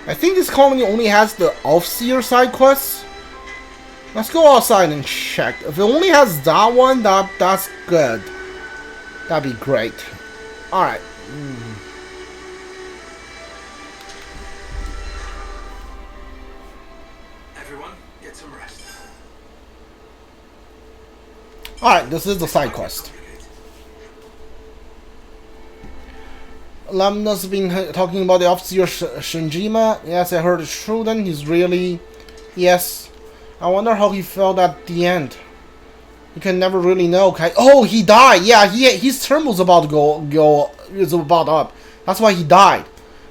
I think this colony only has the Overseer side quests. Let's go outside and check. If it only has that one, that's good. That'd be great. Alright. Everyone, get some rest. Alright, this is the side quest. Lambda's been talking about the officer Shinjima. Yes, I heard it's true then. He's really... Yes. I wonder how he felt at the end. You can never really know. Okay. Oh, he died. Yeah, his term was about to is about up. That's why he died.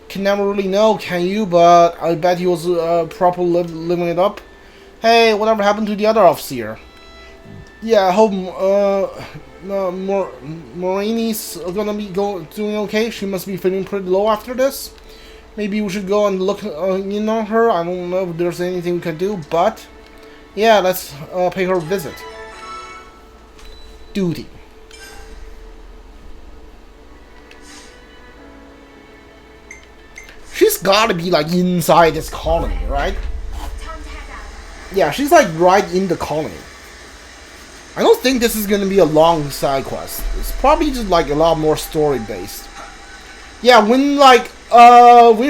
Can never really know, can you? But I bet he was properly living it up. Hey, whatever happened to the other officer? Yeah, I hope Morini's gonna be doing okay. She must be feeling pretty low after this. Maybe we should go and look in on her. I don't know if there's anything we can do, but yeah, let's pay her a visit. Duty. She's gotta be like inside this colony, right? Yeah, she's like right in the colony. I don't think this is gonna be a long side quest. It's probably just like a lot more story based. Yeah, when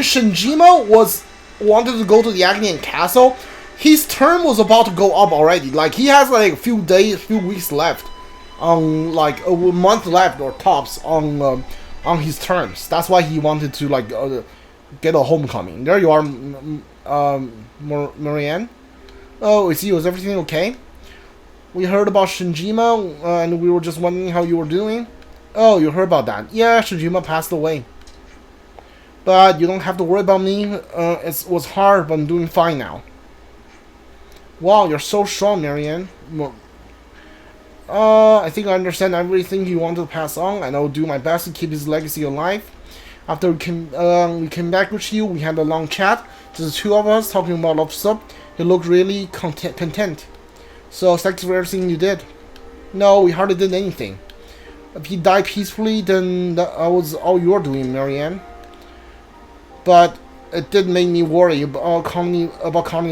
Shinjima wanted to go to the Agnian Castle, his term was about to go up already. Like he has like a few weeks left, on like a month left or tops on his terms. That's why he wanted to like get a homecoming. There you are, Marianne. Oh, is everything okay? We heard about Shinjima, and we were just wondering how you were doing. Oh, you heard about that? Yeah, Shinjima passed away. But you don't have to worry about me. It was hard, but I'm doing fine now. Wow, you're so strong, Marianne. I think I understand everything you want to pass on, and I will do my best to keep his legacy alive. After we came back with you, we had a long chat. Just the two of us talking about Love Sub. He looked really content. So thanks for everything you did. No, we hardly did anything. If he died peacefully, then that was all you're doing, Marianne. But it did make me worry about colony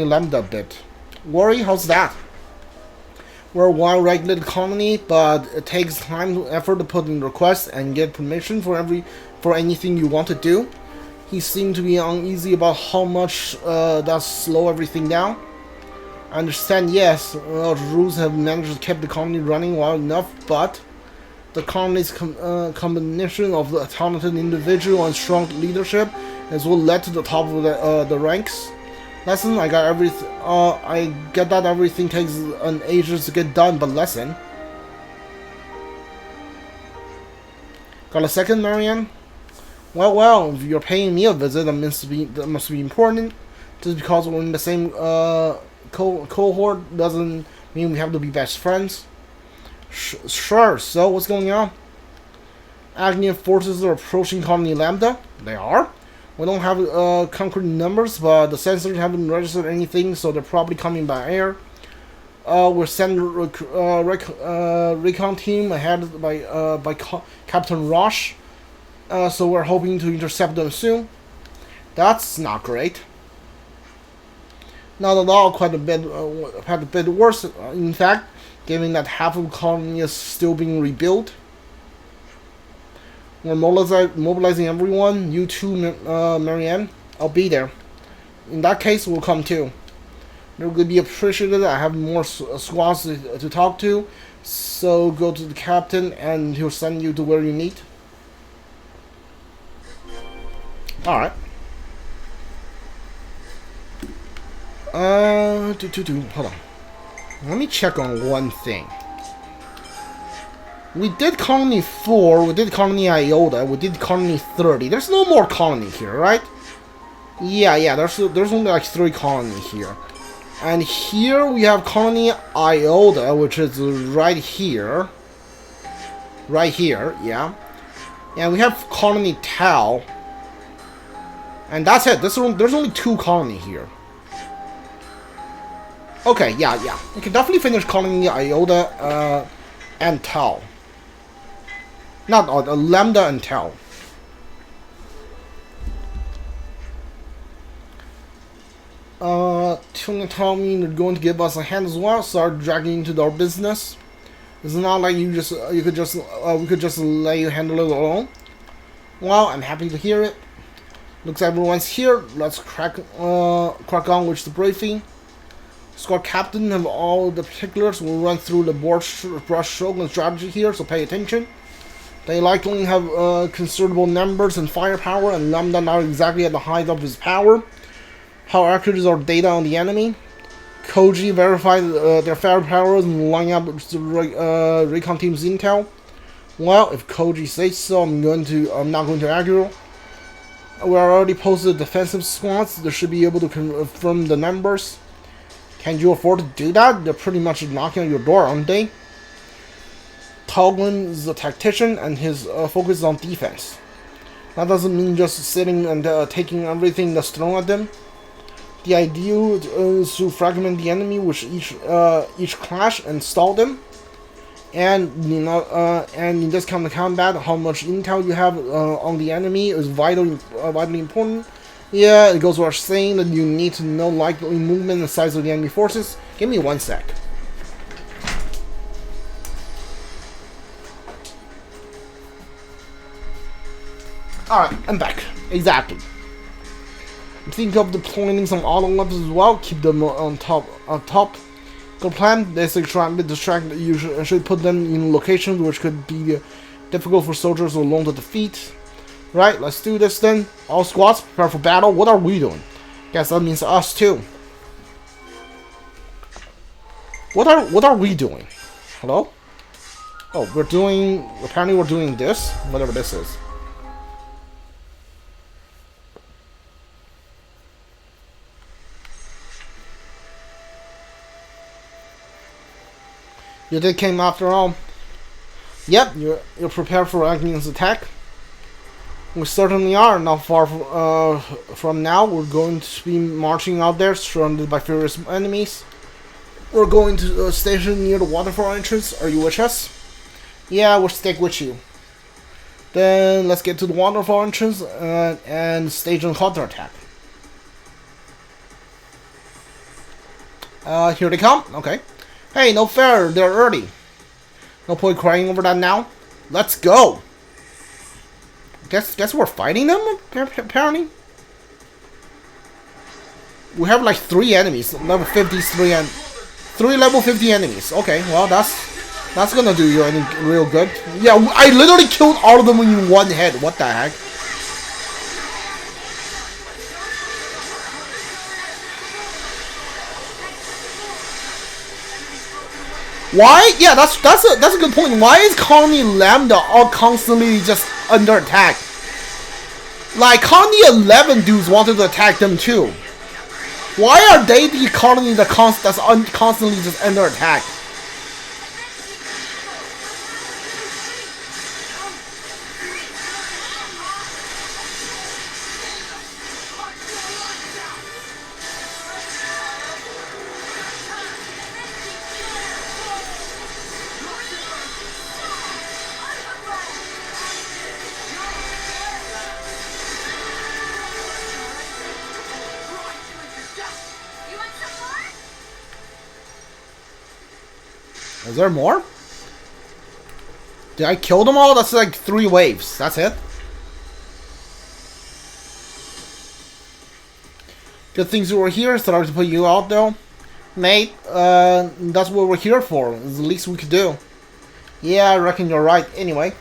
Lambda a bit. Worry? How's that? We're a well-regulated colony, but it takes time and effort to put in requests and get permission for anything you want to do. He seemed to be uneasy about how much that slow everything down. I understand, yes, rules have managed to keep the colony running well enough, but the colony's combination of a talented individual and strong leadership is what led to the top of the ranks. Lesson, I get that everything takes an ages to get done, but lesson. Got a second, Marianne? Well, if you're paying me a visit, that must be important. Just because we're in the same cohort doesn't mean we have to be best friends. Sure, so what's going on? Agnian forces are approaching colony Lambda. They are? We don't have concrete numbers, but the sensors haven't registered anything, so they're probably coming by air. We're sending recon team ahead by Captain Roche. So we're hoping to intercept them soon. That's not great. Not at all. Quite a bit worse. In fact, given that half of the colony is still being rebuilt. We're mobilizing everyone. You too, Marianne. I'll be there. In that case, we'll come too. It would be appreciated. I have more squads to talk to. So go to the captain and he'll send you to where you need. Alright. Hold on. Let me check on one thing. We did colony 4, we did colony Iota, we did colony 30. There's no more colony here, right? Yeah, there's only like 3 colony here. And here we have colony Iota, which is right here. Right here, yeah. And we have colony Tau. And that's it. There's only 2 colony here. Okay, yeah. We can definitely finish colony Iota and Tau. Not Lambda and Tau. Eunie and Taion are going to give us a hand as well. Start dragging into our business. It's not like we could just let you handle it alone. Well, I'm happy to hear it. Looks like everyone's here. Let's crack on with the briefing. Squad captain have all the particulars. We'll run through the brush stroke and strategy here, so pay attention. They likely have considerable numbers and firepower, and Lambda not exactly at the height of his power. How accurate is our data on the enemy? Koji verified their firepower and line up the recon team's intel. Well, if Koji says so, I'm not going to argue. We already posted defensive squads. They should be able to confirm the numbers. Can you afford to do that? They're pretty much knocking on your door, aren't they? Taion is a tactician, and his focus is on defense. That doesn't mean just sitting and taking everything that's thrown at them. The idea is to fragment the enemy with each clash and stall them. And and in this kind of combat, how much intel you have on the enemy is vitally important. Yeah, it goes without saying that you need to know likely movement and size of the enemy forces. Give me 1 sec. Alright, I'm back. Exactly. Think of deploying some auto levels as well. Keep them on top. Good plan. Basically, try to distract. You should put them in locations which could be difficult for soldiers alone to defeat. Right, let's do this then. All squads, prepare for battle. What are we doing? Guess that means us too. What are we doing? Hello? Oh, apparently we're doing this. Whatever this is. You did came after all. Yep, you're prepared for Agni's attack. We certainly are. Not far from now, we're going to be marching out there, surrounded by furious enemies. We're going to station near the waterfall entrance. Are you with us? Yeah, we'll stick with you. Then let's get to the waterfall entrance and stage a counterattack. Here they come. Okay. Hey, no fair, they're early. No point crying over that now. Let's go. Guess we're fighting them, apparently. We have like 3 enemies, level 53 and 3 level 50 enemies. Okay, well that's gonna do you any real good. Yeah, I literally killed all of them in 1 hit. What the heck? Why? Yeah, that's a good point. Why is Colony Lambda all constantly just under attack? Like Colony 11 dudes wanted to attack them too. Why are they the colony that's constantly just under attack? Is there more? Did I kill them all? That's like 3 waves. That's it? Good things you were here. Started to put you out though. Mate, that's what we're here for. It's the least we could do. Yeah, I reckon you're right. Anyway,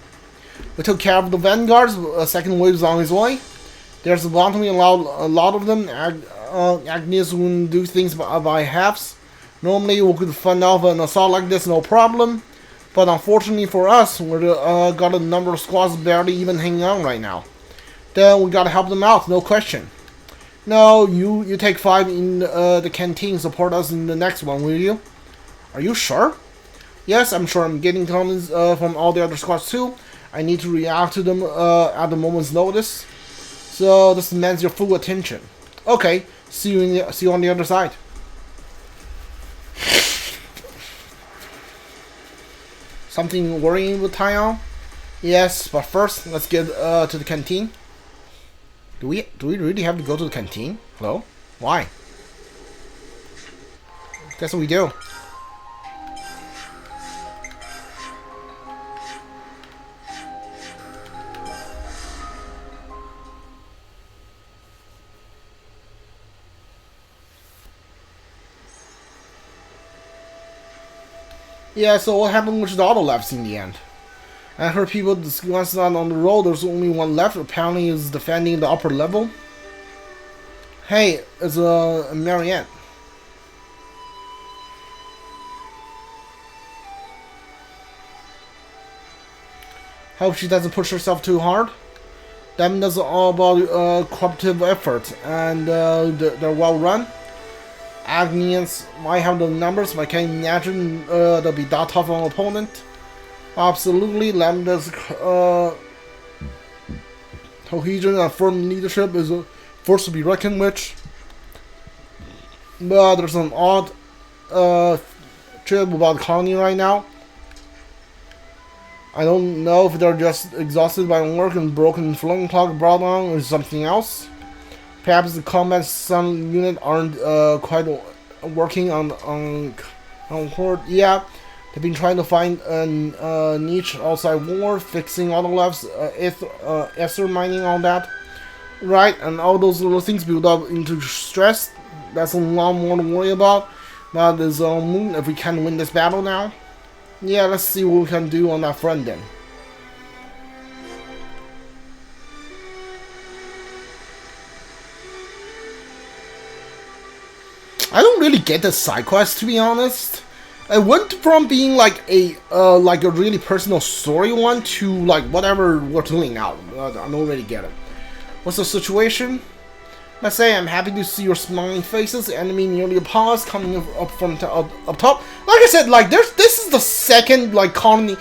we took care of the vanguards. A second wave's on his way. There's bound to be a lot of them. Agnes wouldn't do things by halves. Normally we could fend off an assault like this no problem, but unfortunately for us, we've got a number of squads barely even hanging on right now. Then we gotta help them out, no question. No, you take 5 in the canteen, support us in the next one, will you? Are you sure? Yes, I'm sure. I'm getting comments from all the other squads too. I need to react to them at the moment's notice. So this demands your full attention. Okay, see you on the other side. Something worrying with Taion? Yes, but first let's get to the canteen. Do we really have to go to the canteen? Hello? Why? That's what we do. Yeah, so what happened with the auto lefts in the end? I heard people discuss that on the road there's only one left, apparently is defending the upper level. Hey, it's Marianne. Hope she doesn't push herself too hard. Them does all about cooperative effort, and they're well run. Agnians might have the numbers, but I can't imagine they'll be that tough on an opponent. Absolutely, Lambda's cohesion and firm leadership is a force to be reckoned with. But there's an odd trip about the colony right now. I don't know if they're just exhausted by work and broken flowing clock brought on or something else. Perhaps the combat sun unit aren't quite working on Horde. Yeah, they've been trying to find a niche outside war, fixing auto lefts, ether mining, all that. Right, and all those little things build up into stress. That's a lot more to worry about. Now there's Moon, if we can win this battle now. Yeah, let's see what we can do on that front then. I don't really get the side quest, to be honest. It went from being like a really personal story one to like whatever we're doing now. I don't really get it. What's the situation? Let's say I'm happy to see your smiling faces. The enemy nearly upon us, coming up from up top. Like I said, like this is the second like colony.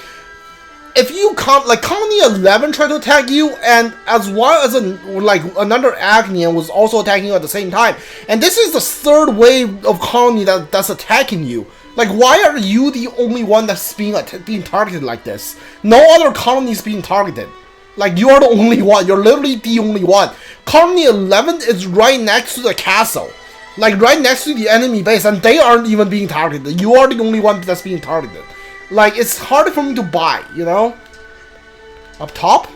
If you count, like colony 11 tried to attack you, and as well as another Agnian was also attacking you at the same time. And this is the third wave of colony that's attacking you. Like, why are you the only one that's being targeted like this? No other colony is being targeted. Like, you are the only one. You're literally the only one. Colony 11 is right next to the castle. Like, right next to the enemy base, and they aren't even being targeted. You are the only one that's being targeted. Like, it's harder for me to buy, you know? Up top?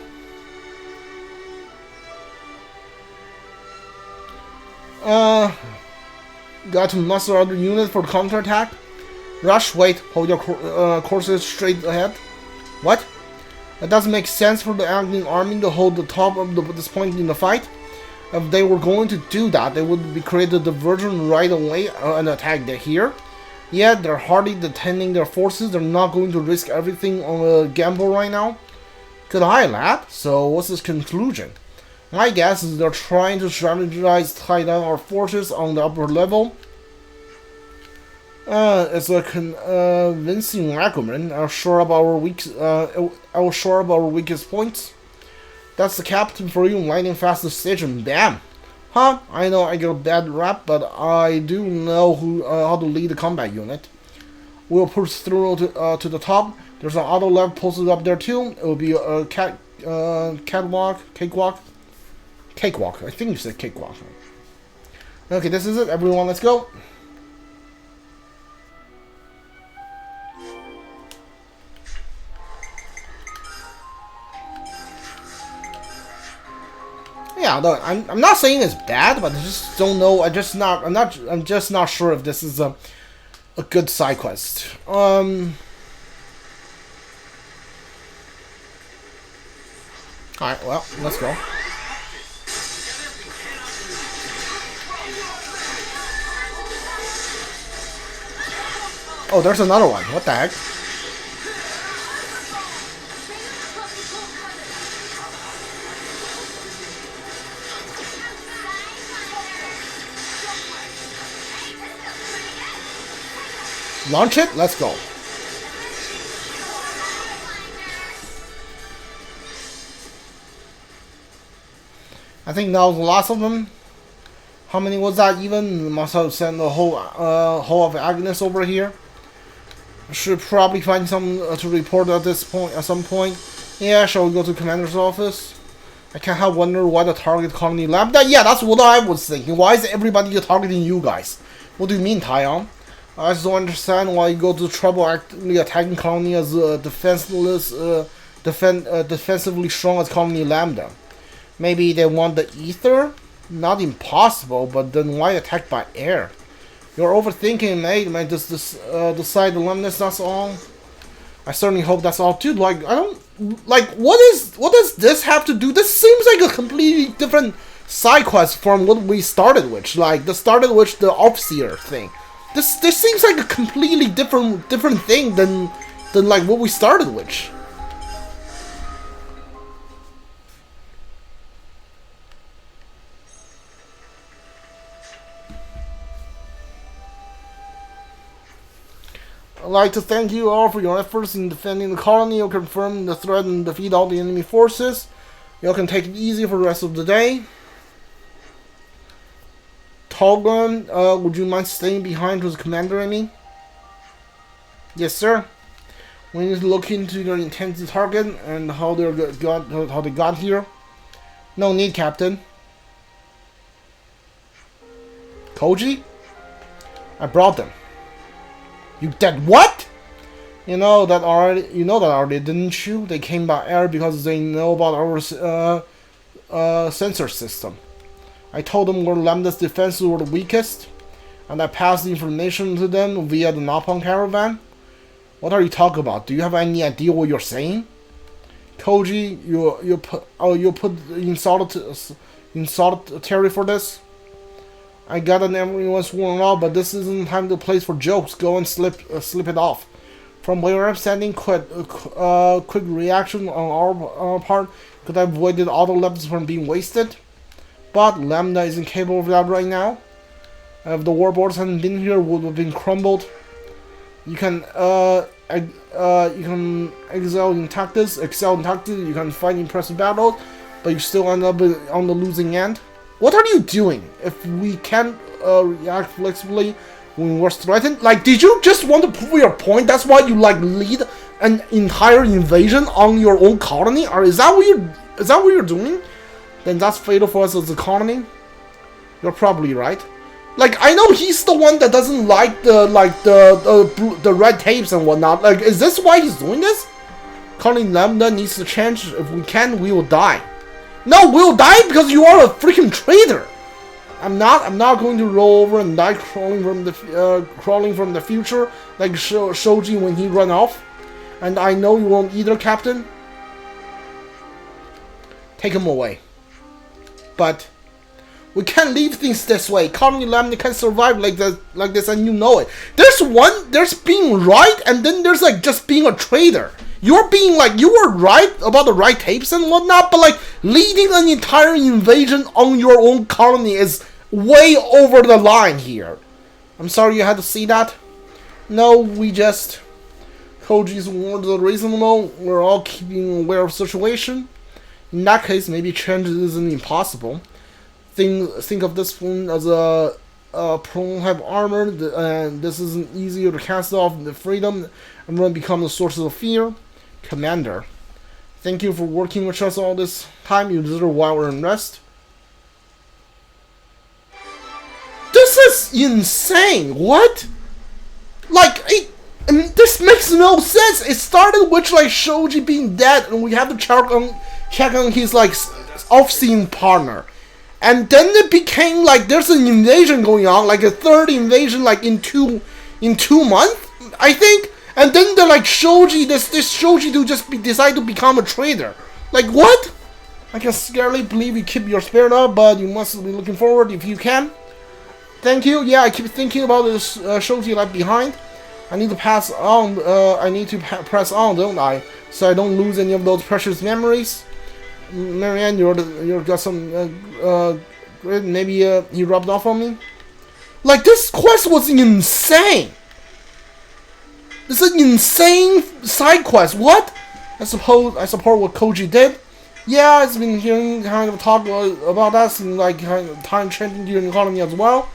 Got to muster other units for counterattack. Rush, wait, hold your courses straight ahead. What? It doesn't make sense for the Agnian army to hold the top of this point in the fight. If they were going to do that, they would be created a diversion right away and attack here. Yet they're hardly detaining their forces. They're not going to risk everything on a gamble right now. Good eye, lad. So what's his conclusion? My guess is they're trying to strategize, tie down our forces on the upper level. It's a convincing argument. I'll shore up our weakest points. That's the captain for you, lightning fast decision. Damn. Huh? I know I get a bad rap, but I do know how to lead a combat unit. We'll push through to the top. There's an auto left posted up there too. It will be a cakewalk. I think you said cakewalk. Okay, this is it. Everyone, let's go. Yeah, look, I'm not saying it's bad, but I just don't know. I'm just not sure if this is a good side quest. Alright, well, let's go. Oh, there's another one. What the heck? Launch it? Let's go. I think that was the last of them. How many was that even? Must have sent the whole of Agnes over here. Should probably find some to report at some point. Yeah, shall we go to Commander's office? I can't help wonder why the target colony Lambda. Yeah, that's what I was thinking. Why is everybody targeting you guys? What do you mean, Taion? I just don't understand why you go to trouble actually attacking colony as a defenseless, defensively strong as colony Lambda. Maybe they want the ether? Not impossible, but then why attack by air? You're overthinking, mate. Might just decide the Lambda, that's all. I certainly hope that's all too. Like, I don't like what does this have to do? This seems like a completely different side quest from what we started with. Like the Offseer thing. This seems like a completely different thing than like what we started with. I'd like to thank you all for your efforts in defending the colony. You'll confirm the threat and defeat all the enemy forces. You can take it easy for the rest of the day. Tolgan, would you mind staying behind with Commander Amy? Yes, sir. We need to look into their intended target and how they got here. No need, Captain. Koji? I brought them. You did what? You know that already, didn't you? They came by air because they know about our sensor system. I told them where Lambda's defenses were the weakest, and I passed the information to them via the Napalm caravan. What are you talking about? Do you have any idea what you're saying? Koji, you put in solitary for this? I got an everyone's sworn off, but this isn't time to place for jokes. Go and slip it off. From where I'm standing, quick reaction on our part could have avoided all the levels from being wasted. But Lambda isn't capable of that right now. If the Ouroboros hadn't been here, would have been crumbled. You can excel in tactics. You can fight impressive battles, but you still end up on the losing end. What are you doing? If we can't react flexibly when we're threatened, like, did you just want to prove your point? That's why you like lead an entire invasion on your own colony, or is that what you're doing? Then that's fatal for us as a colony. You're probably right. Like, I know he's the one that doesn't like the red tapes and whatnot. Like, is this why he's doing this? Colony Lambda needs to change. If we can, we will die. No, we'll die because you are a freaking traitor. I'm not going to roll over and die crawling from the future like Shoji when he run off. And I know you won't either, Captain. Take him away. But we can't leave things this way. Colony Lambda can't survive like this, and you know it. There's being right, and then there's like just being a traitor. You're being like, you were right about the right tapes and whatnot, but like leading an entire invasion on your own colony is way over the line here. I'm sorry you had to see that. No, Koji's words are reasonable. We're all keeping aware of the situation. In that case, maybe change isn't impossible. Think of this one as a prototype armor, and this isn't easier to cast off the freedom and then become the source of fear. Commander, thank you for working with us all this time. You deserve while we're in rest. This is insane. What? Like, this makes no sense. It started with like Shoji being dead, and we have to check on his like off-scene partner. And then it became like there's an invasion going on, like a third invasion, like in two months, I think. And then they're like Shoji, this Shoji to just decide to become a traitor. Like what? I can scarcely believe you keep your spirit up, but you must be looking forward if you can. Thank you. Yeah, I keep thinking about this Shoji left behind. I need to pass on. Press on, don't I? So I don't lose any of those precious memories. Marianne, you got some maybe he rubbed off on me. Like this quest was insane. This is an insane side quest. What? I support what Koji did. Yeah, I've been hearing kind of talk about that and like kind of time changing during the colony as well.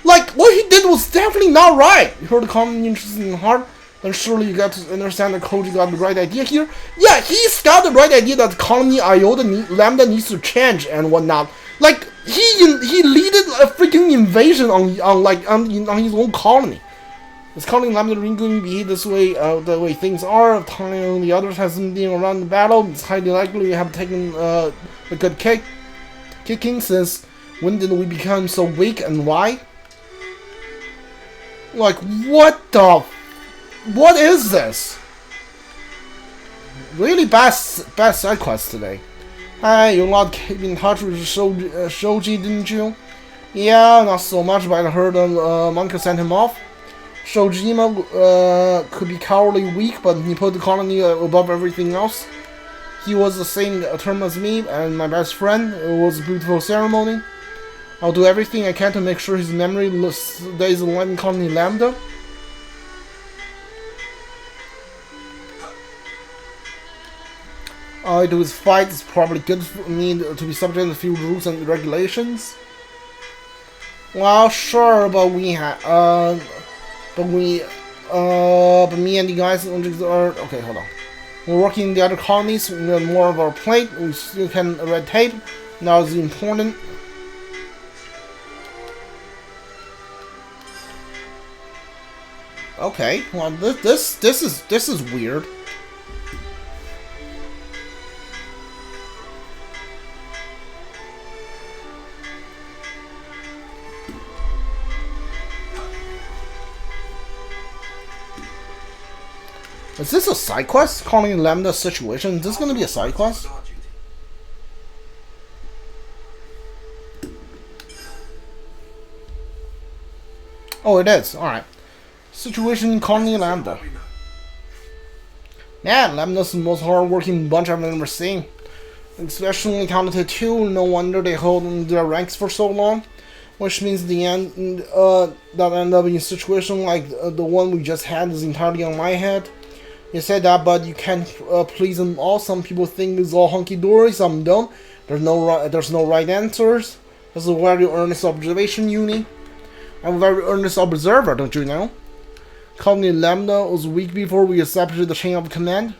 Like what he did was definitely not right. You heard the common interest in heart. Then surely you got to understand that Koji got the right idea here. Yeah, he's got the right idea that colony Lambda needs to change and whatnot. Like, he leaded a freaking invasion on his own colony. His colony Lambda going to be this way, the way things are. Taion and the others hasn't been around the battle. It's highly likely we have taken a good kicking since when did we become so weak and why? Like, what is this? Really bad side quest today. Hey, you not keep in touch with Shoji, didn't you? Yeah, not so much, but I heard Monka sent him off. Shojima could be cowardly weak, but he put the colony above everything else. He was the same term as me and my best friend. It was a beautiful ceremony. I'll do everything I can to make sure his memory stays alive in colony Lambda. All I do is fight. It's probably good for me to be subject to a few rules and regulations. Well, sure, but me and the guys are okay. Hold on. We're working in the other colonies. We have more of our plate. We still can red tape. Now it's important. Okay. Well, this is weird. Is this a side quest? Calling Lambda situation? Is this gonna be a side quest? Oh, it is. Alright. Situation in Colony Lambda. Man, Lambda's the most hard-working bunch I've ever seen. Especially talented too. No wonder they hold their ranks for so long. Which means the end that end up in a situation like the one we just had is entirely on my head. You said that, but you can't please them all. Some people think it's all hunky-dory, some don't. There's no right answers. This is a very earnest observation, Eunie. I'm a very earnest observer, don't you know? Colony Lambda was weak before we established the chain of command.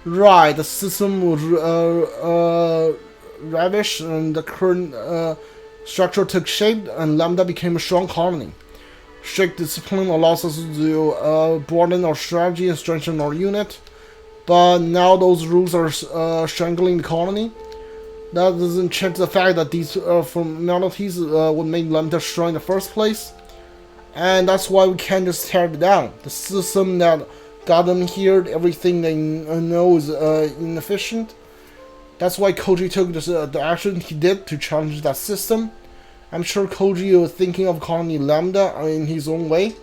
Right, the system was ravished and the current structure took shape and Lambda became a strong colony. Strict discipline allows us to broaden our strategy and strengthen our unit, but now those rules are strangling the colony. That doesn't change the fact that these formalities would make Lambda strong in the first place, and that's why we can't just tear it down. The system that got them here, everything they know is inefficient. That's why Koji took the action he did to challenge that system. I'm sure Koji was thinking of Colony Lambda in his own way.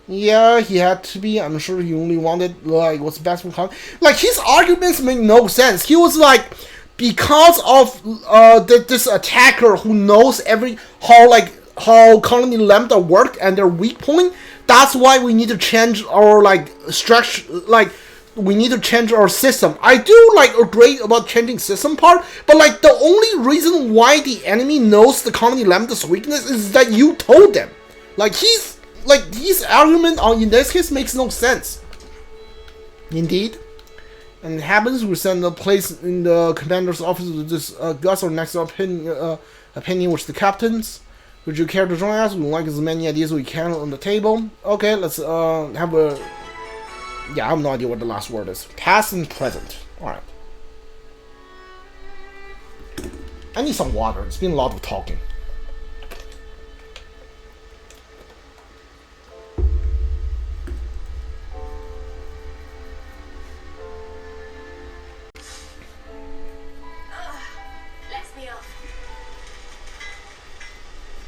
Yeah, he had to be. I'm sure he only wanted, like, what's best for Colony. Like, his arguments make no sense. He was like, because of this attacker who knows how Colony Lambda worked and their weak point, that's why we need to change our, like, structure, like, we need to change our system. I do like agree about changing system part, but like the only reason why the enemy knows the Colony Lambda's weakness is that you told them. Like his argument in this case makes no sense. Indeed. And it happens we send a place in the commander's office to discuss our next opinion with the captains. Would you care to join us? We would like as many ideas as we can on the table. Okay, let's have a... Yeah, I have no idea what the last word is. Past and present. Alright. I need some water. It's been a lot of talking.